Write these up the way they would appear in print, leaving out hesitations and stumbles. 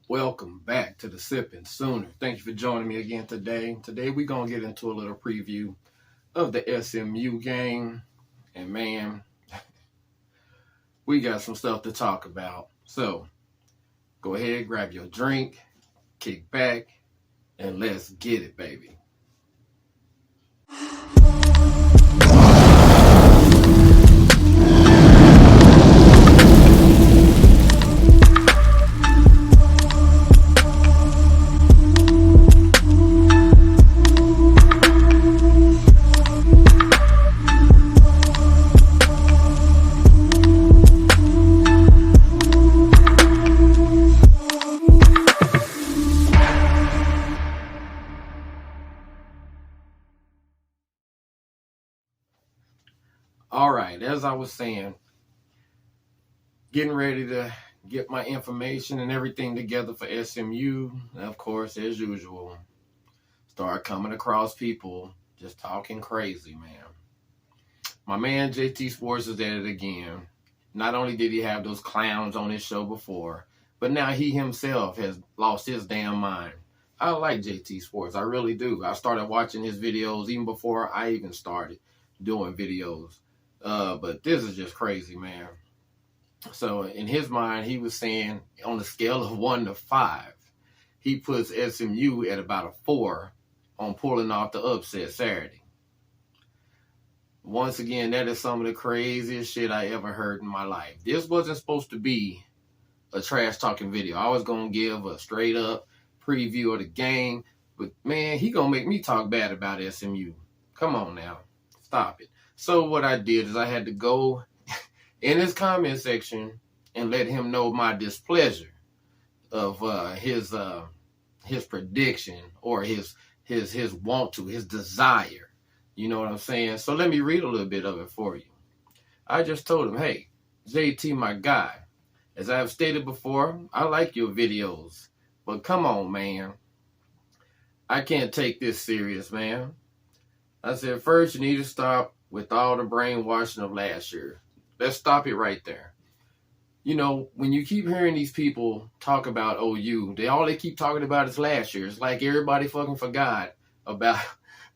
Welcome back to the Sipping Sooner. Thank you for joining me again today. Today we're going to get into a little preview of the SMU game. And man, we got some stuff to talk about. So go ahead, grab your drink, kick back, and let's get it, baby. All right, as I was saying, getting ready to get my information and everything together for SMU. And of course, as usual, start coming across people just talking crazy, man. My man JT Sports is at it again. Not only did he have those clowns on his show before, but now he himself has lost his damn mind. I like JT Sports. I really do. I started watching his videos even before I even started doing videos. But this is just crazy, man. So in his mind, he was saying on a scale of 1 to 5, he puts SMU at about a 4 on pulling off the upset Saturday. Once again, that is some of the craziest shit I ever heard in my life. This wasn't supposed to be a trash talking video. I was going to give a straight up preview of the game. But man, he going to make me talk bad about SMU. Come on now. Stop it. So what I did is I had to go in his comment section and let him know my displeasure of his prediction or his want to, his desire. You know what I'm saying? So let me read a little bit of it for you. I just told him, hey, JT, my guy, as I have stated before, I like your videos, but come on, man. I can't take this serious, man. I said, first, you need to stop with all the brainwashing of last year. Let's stop it right there. You know, when you keep hearing these people talk about OU, all they keep talking about is last year. It's like everybody fucking forgot about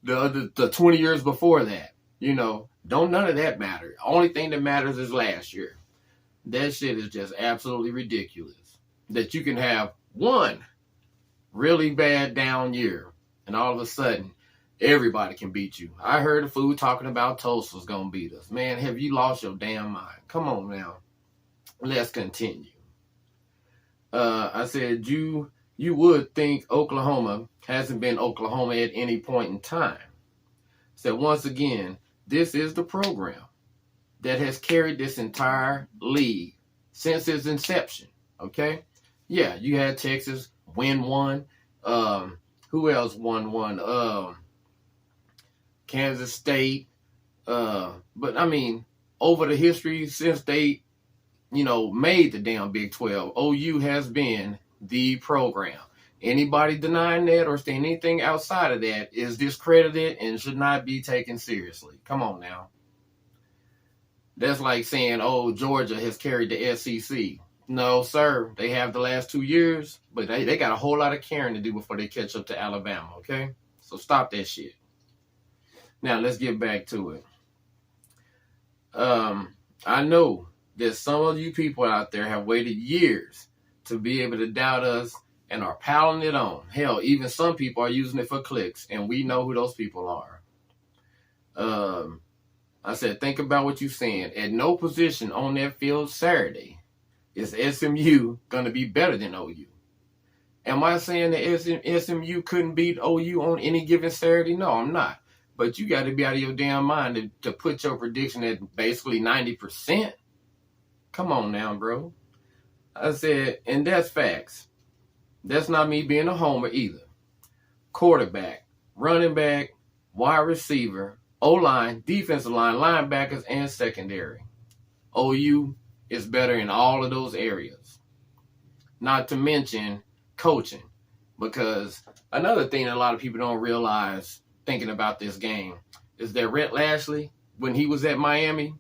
the 20 years before that. You know, none of that matter. Only thing that matters is last year. That shit is just absolutely ridiculous. That you can have one really bad down year and all of a sudden everybody can beat you. I heard a fool talking about Tulsa's gonna beat us. Man, have you lost your damn mind? Come on now. Let's continue. I said you would think Oklahoma hasn't been Oklahoma at any point in time. So once again, this is the program that has carried this entire league since its inception. Okay? Yeah, you had Texas win one. Who else won one? Kansas State. But I mean, over the history since they, made the damn Big 12, OU has been the program. Anybody denying that or saying anything outside of that is discredited and should not be taken seriously. Come on now. That's like saying, oh, Georgia has carried the SEC. No, sir. They have the last 2 years, but they got a whole lot of carrying to do before they catch up to Alabama, okay? So stop that shit. Now, let's get back to it. I know that some of you people out there have waited years to be able to doubt us and are piling it on. Hell, even some people are using it for clicks, and we know who those people are. I said, think about what you're saying. At no position on that field Saturday is SMU going to be better than OU. Am I saying that SMU couldn't beat OU on any given Saturday? No, I'm not. But you got to be out of your damn mind to put your prediction at basically 90%. Come on now, bro. I said, and that's facts. That's not me being a homer either. Quarterback, running back, wide receiver, O-line, defensive line, linebackers, and secondary. OU is better in all of those areas. Not to mention coaching. Because another thing that a lot of people don't realize thinking about this game is that Rhett Lashley, when he was at Miami,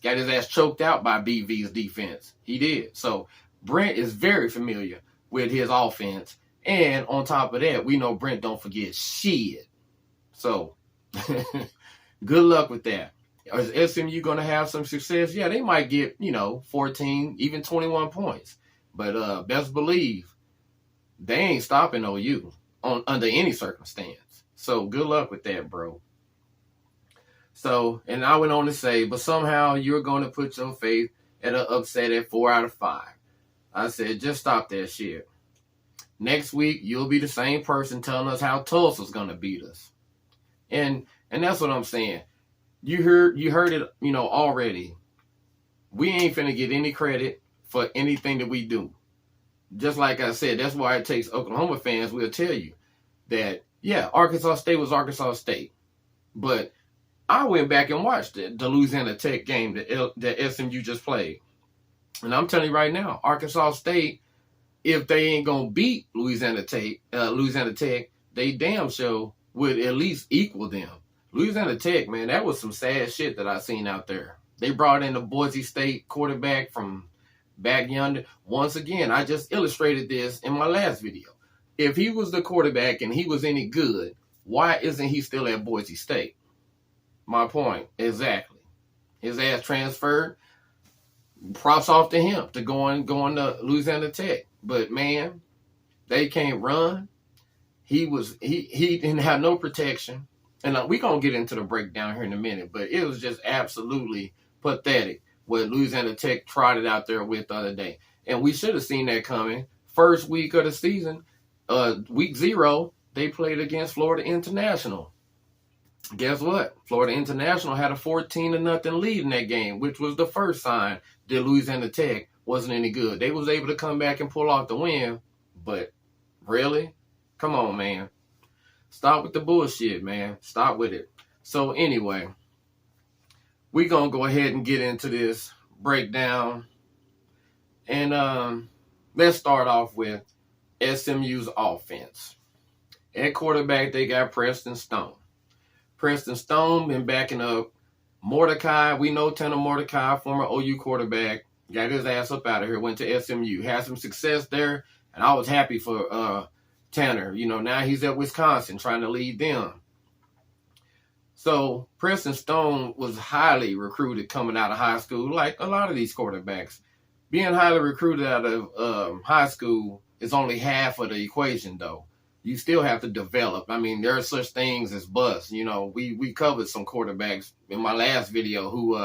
got his ass choked out by BV's defense. He did. So Brent is very familiar with his offense. And on top of that, we know Brent don't forget shit. So, good luck with that. Is SMU going to have some success? Yeah, they might get, 14, even 21 points. But best believe they ain't stopping OU under any circumstance. So, good luck with that, bro. So, and I went on to say, but somehow you're going to put your faith at an upset at 4 out of 5. I said, just stop that shit. Next week, you'll be the same person telling us how Tulsa's going to beat us. And that's what I'm saying. You heard it, already. We ain't finna get any credit for anything that we do. Just like I said, that's why it takes Oklahoma fans will tell you that, yeah, Arkansas State was Arkansas State. But I went back and watched the Louisiana Tech game that SMU just played. And I'm telling you right now, Arkansas State, if they ain't going to beat Louisiana Tech, they damn sure would at least equal them. Louisiana Tech, man, that was some sad shit that I seen out there. They brought in the Boise State quarterback from back yonder. Once again, I just illustrated this in my last video. If he was the quarterback and he was any good, why isn't he still at Boise State? My point, exactly. His ass transferred. Props off to him to going to Louisiana Tech. But man, they can't run. He didn't have no protection. And we're going to get into the breakdown here in a minute, but it was just absolutely pathetic what Louisiana Tech trotted out there with the other day. And we should have seen that coming. First week of the season, week 0, they played against Florida International. Guess what? Florida International had a 14-0 lead in that game, which was the first sign that Louisiana Tech wasn't any good. They was able to come back and pull off the win, but really? Come on, man. Stop with the bullshit, man. Stop with it. So anyway, we're going to go ahead and get into this breakdown. And let's start off with SMU's offense. At quarterback, they got Preston Stone. Preston Stone been backing up Mordecai. We know Tanner Mordecai, former OU quarterback, got his ass up out of here, went to SMU, had some success there, and I was happy for Tanner. Now he's at Wisconsin trying to lead them. So Preston Stone was highly recruited coming out of high school, like a lot of these quarterbacks. Being highly recruited out of high school is only half of the equation, though. You still have to develop. I mean, there are such things as bust. We covered some quarterbacks in my last video who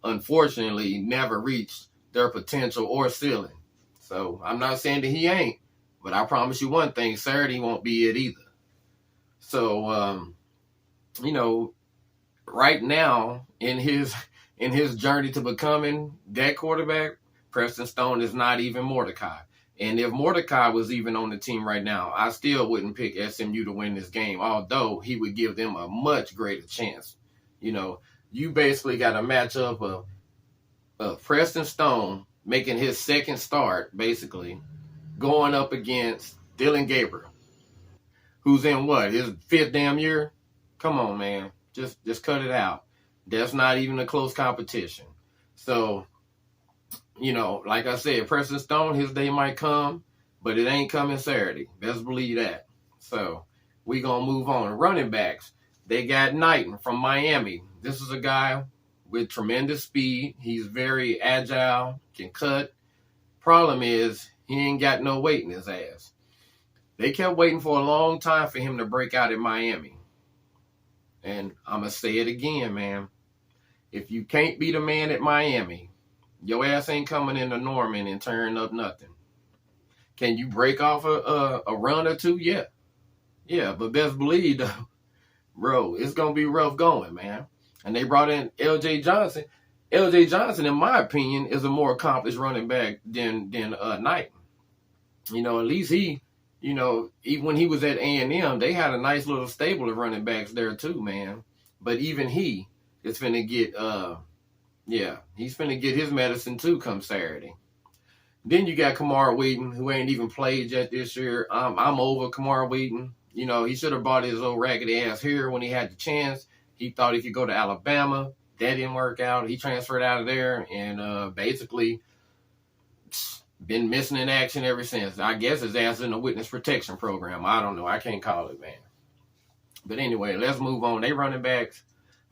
unfortunately never reached their potential or ceiling. So I'm not saying that he ain't, but I promise you one thing, Saturday won't be it either. So, right now in his journey to becoming that quarterback, Preston Stone is not even Mordecai. And if Mordecai was even on the team right now, I still wouldn't pick SMU to win this game, although he would give them a much greater chance. You basically got a matchup of Preston Stone making his second start, basically, going up against Dylan Gabriel, who's in his 5th damn year? Come on, man. Just cut it out. That's not even a close competition. So, like I said, Preston Stone, his day might come, but it ain't coming Saturday. Best believe that. So, we going to move on. Running backs, they got Knighton from Miami. This is a guy with tremendous speed. He's very agile, can cut. Problem is, he ain't got no weight in his ass. They kept waiting for a long time for him to break out in Miami. And I'm going to say it again, man. If you can't be the man at Miami, your ass ain't coming into Norman and turning up nothing. Can you break off a run or two? Yeah. Yeah, but best believe, though, bro, it's going to be rough going, man. And they brought in L.J. Johnson. L.J. Johnson, in my opinion, is a more accomplished running back than Knighton. At least he, even when he was at A&M, they had a nice little stable of running backs there too, man. But even he is finna get, he's finna get his medicine too come Saturday. Then you got Kamar Wheaton, who ain't even played yet this year. I'm over Kamar Wheaton. He should have brought his old raggedy ass here when he had the chance. He thought he could go to Alabama. That didn't work out. He transferred out of there and basically been missing in action ever since. I guess his ass in the witness protection program. I don't know. I can't call it, man. But anyway, let's move on. They running backs.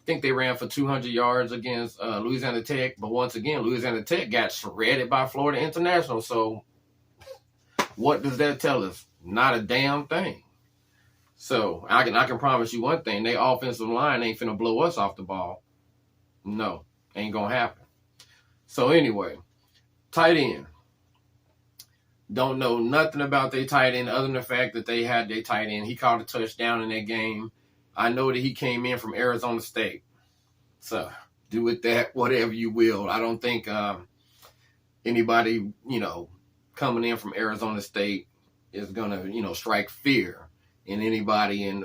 I think they ran for 200 yards against Louisiana Tech. But once again, Louisiana Tech got shredded by Florida International. So what does that tell us? Not a damn thing. So I can promise you one thing. Their offensive line ain't finna blow us off the ball. No, ain't gonna happen. So anyway, tight end. Don't know nothing about their tight end other than the fact that they had their tight end. He caught a touchdown in that game. I know that he came in from Arizona State. So do with that whatever you will. I don't think anybody, coming in from Arizona State is going to, strike fear in anybody in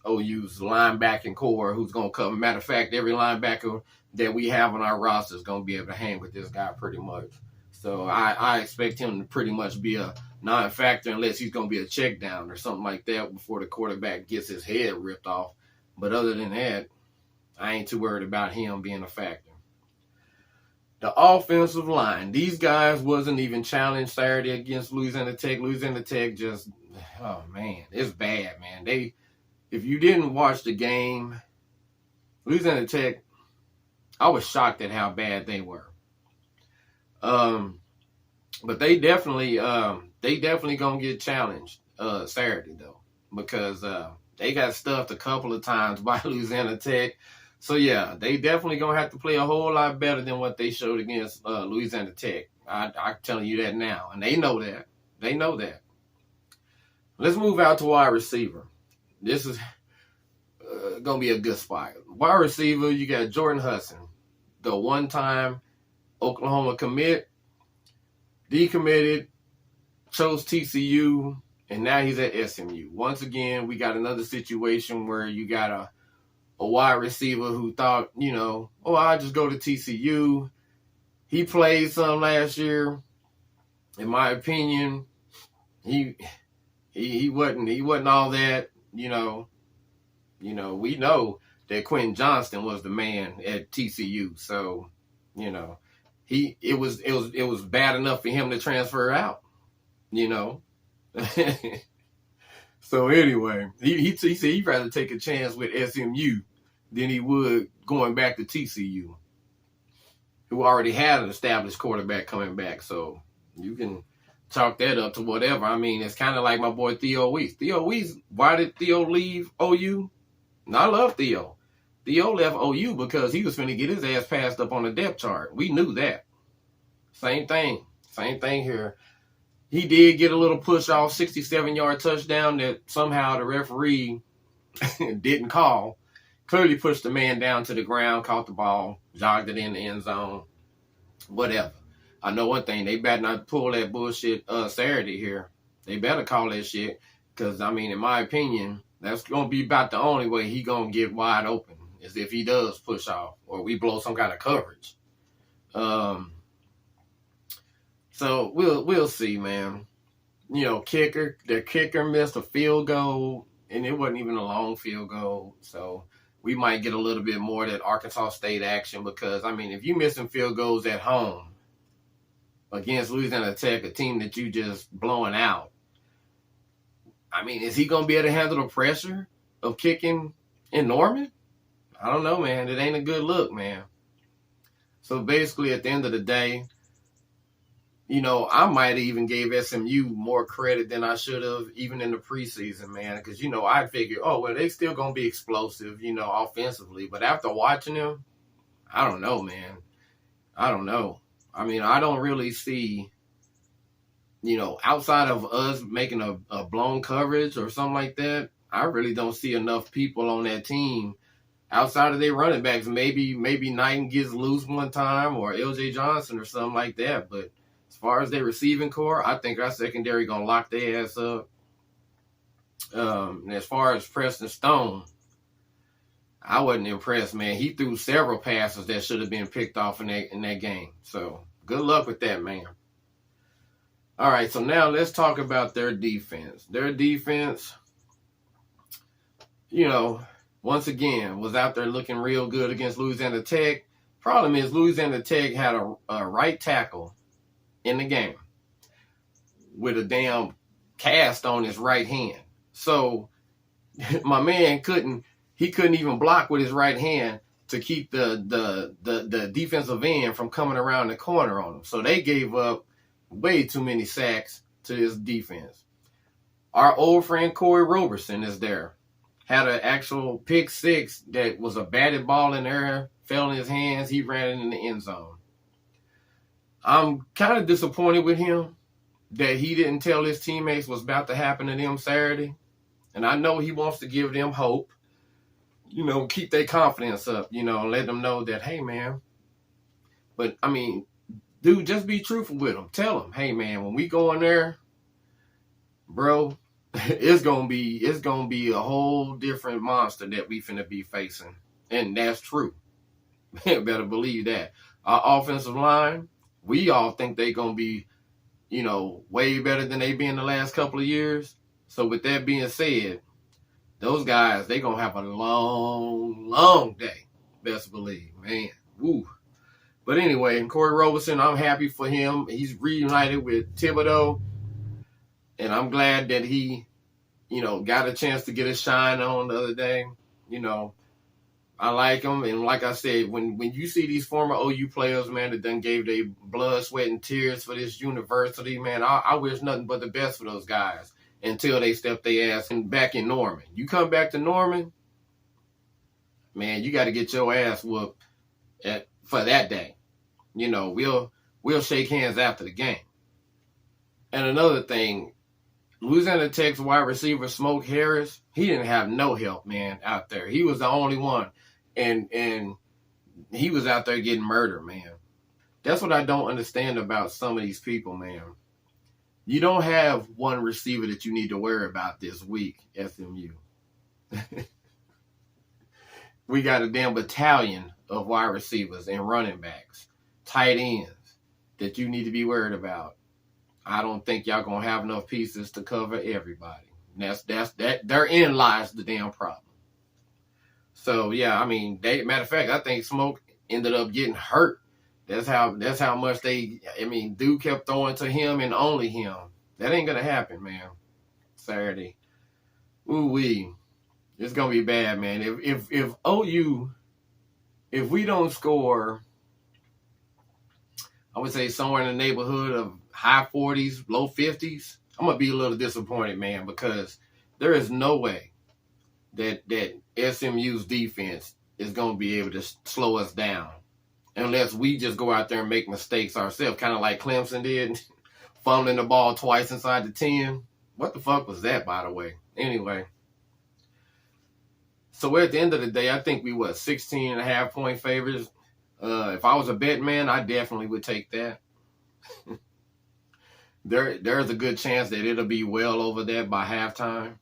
OU's linebacking core who's going to come. Matter of fact, every linebacker that we have on our roster is going to be able to hang with this guy pretty much. So I expect him to pretty much be a non-factor unless he's going to be a check down or something like that before the quarterback gets his head ripped off. But other than that, I ain't too worried about him being a factor. The offensive line. These guys wasn't even challenged Saturday against Louisiana Tech. Louisiana Tech just, oh, man, it's bad, man. If you didn't watch the game, Louisiana Tech, I was shocked at how bad they were. But they definitely gonna get challenged Saturday though, because they got stuffed a couple of times by Louisiana Tech. So yeah, they definitely gonna have to play a whole lot better than what they showed against Louisiana Tech. I'm telling you that now, and they know that. They know that. Let's move out to wide receiver. This is gonna be a good spot. Wide receiver, you got Jordan Hudson, the one-time Oklahoma commit, decommitted, chose TCU, and now he's at SMU. Once again, we got another situation where you got a wide receiver who thought, I'll just go to TCU. He played some last year. In my opinion, he wasn't all that, We know that Quentin Johnston was the man at TCU, so it was bad enough for him to transfer out, So anyway, he said he'd rather take a chance with SMU than he would going back to TCU, who already had an established quarterback coming back. So you can chalk that up to whatever. I mean, it's kind of like my boy Theo Weiss. Theo Weiss, why did Theo leave OU? And I love Theo. Theo left OU because he was finna get his ass passed up on the depth chart. We knew that. Same thing here. He did get a little push off 67-yard touchdown that somehow the referee didn't call. Clearly pushed the man down to the ground, caught the ball, jogged it in the end zone. Whatever. I know one thing, they better not pull that bullshit Saturday here. They better call that shit because, in my opinion, that's going to be about the only way he going to get wide open is if he does push off or we blow some kind of coverage. So we'll see, man. The kicker missed a field goal, and it wasn't even a long field goal. So we might get a little bit more of that Arkansas State action because, if you missing field goals at home against Louisiana Tech, a team that you just blowing out, is he going to be able to handle the pressure of kicking in Norman? I don't know, man. It ain't a good look, man. So basically, at the end of the day, I might have even gave SMU more credit than I should have, even in the preseason, man. Because, I figured, they still going to be explosive, offensively. But after watching them, I don't know, man. I don't know. I don't really see, outside of us making a blown coverage or something like that, I really don't see enough people on that team outside of their running backs. Maybe Knighton gets loose one time or LJ Johnson or something like that. But as far as their receiving core, I think our secondary going to lock their ass up. And as far as Preston Stone, I wasn't impressed, man. He threw several passes that should have been picked off in that game. So good luck with that, man. All right, so now let's talk about their defense. Their defense, once again, was out there looking real good against Louisiana Tech. Problem is Louisiana Tech had a right tackle in the game. with a damn cast on his right hand. So my man couldn't even block with his right hand to keep the defensive end from coming around the corner on him. So they gave up way too many sacks to his defense. Our old friend Corey Roberson is there. Had an actual pick six that was a batted ball in there, fell in his hands. He ran it in the end zone. I'm kind of disappointed with him that he didn't tell his teammates what's about to happen to them Saturday. And I know he wants to give them hope, keep their confidence up, let them know that, hey, man. But, I mean, dude, just be truthful with them. Tell them, hey, man, when we go in there, bro, it's gonna be a whole different monster that we finna be facing. And that's true. Better believe that. Our offensive line, we all think they gonna be, way better than they been the last couple of years. So with that being said, those guys, they gonna have a long, long day. Best believe, man. Woo. But anyway, Corey Roberson, I'm happy for him. He's reunited with Thibodeau. And I'm glad that he, got a chance to get a shine on the other day. I like him. And like I said, when you see these former OU players, man, that done gave their blood, sweat, and tears for this university, man, I wish nothing but the best for those guys until they step their ass back in Norman. You come back to Norman, man, you got to get your ass whooped for that day. We'll shake hands after the game. And another thing, Louisiana Tech's wide receiver Smoke Harris, he didn't have no help, man, out there. He was the only one. And he was out there getting murdered, man. That's what I don't understand about some of these people, man. You don't have one receiver that you need to worry about this week, SMU. We got a damn battalion of wide receivers and running backs, tight ends that you need to be worried about. I don't think y'all gonna have enough pieces to cover everybody. And that's therein lies the damn problem. So yeah, I mean, matter of fact, I think Smoke ended up getting hurt. That's how much dude kept throwing to him and only him. That ain't gonna happen, man. Saturday. Ooh-wee. It's gonna be bad, man. If OU, if we don't score, I would say somewhere in the neighborhood of high 40s, low 50s, I'm going to be a little disappointed, man, because there is no way that SMU's defense is going to be able to slow us down unless we just go out there and make mistakes ourselves, kind of like Clemson did, fumbling the ball twice inside the 10. What the fuck was that, by the way? Anyway. So at the end of the day, I think we 16.5 point favorites. If I was a bet man, I definitely would take that. There's a good chance that it'll be well over that by halftime.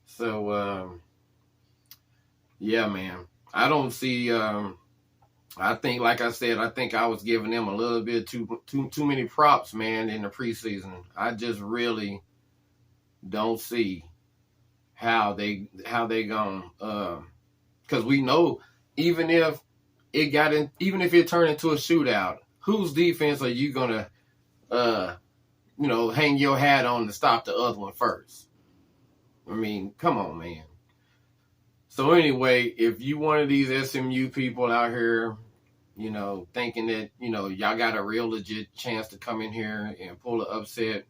So, yeah, man. I don't see. I think, like I said, I think I was giving them a little bit too many props, man, in the preseason. I just really don't see how they gonna. Because we know even if it turned into a shootout, whose defense are you gonna hang your hat on to stop the other one first? I mean, come on, man. So anyway, if you one of these SMU people out here, thinking that, y'all got a real legit chance to come in here and pull an upset,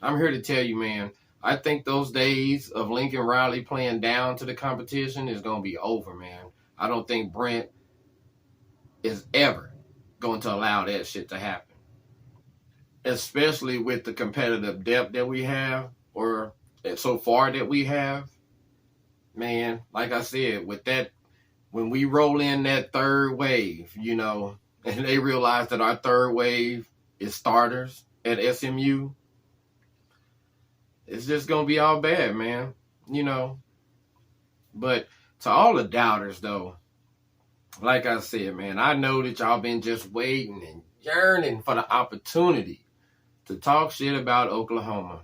I'm here to tell you, man, I think those days of Lincoln Riley playing down to the competition is going to be over, man. I don't think Brent is ever going to allow that shit to happen. Especially with the competitive depth that we have, or so far that we have. Man, like I said, with that, when we roll in that third wave, and they realize that our third wave is starters at SMU, it's just going to be all bad, man. But to all the doubters, though, like I said, man, I know that y'all been just waiting and yearning for the opportunity to talk shit about Oklahoma.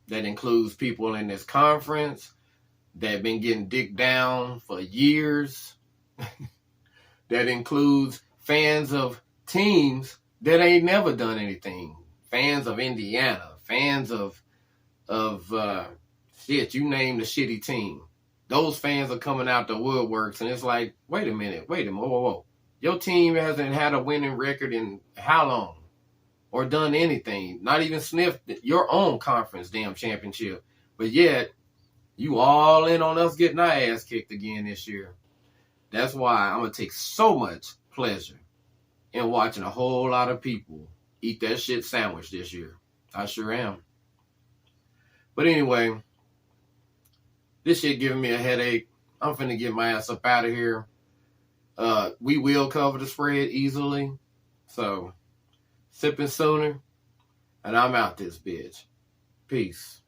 That includes people in this conference that have been getting dicked down for years. That includes fans of teams that ain't never done anything. Fans of Indiana, fans of shit, you name the shitty team. Those fans are coming out the woodworks, and it's like, wait a minute, whoa. Your team hasn't had a winning record in how long? Or done anything. Not even sniffed your own conference damn championship. But yet, you all in on us getting our ass kicked again this year. That's why I'm going to take so much pleasure in watching a whole lot of people eat that shit sandwich this year. I sure am. But anyway, this shit giving me a headache. I'm finna get my ass up out of here. We will cover the spread easily. So, sipping sooner. And I'm out this bitch. Peace.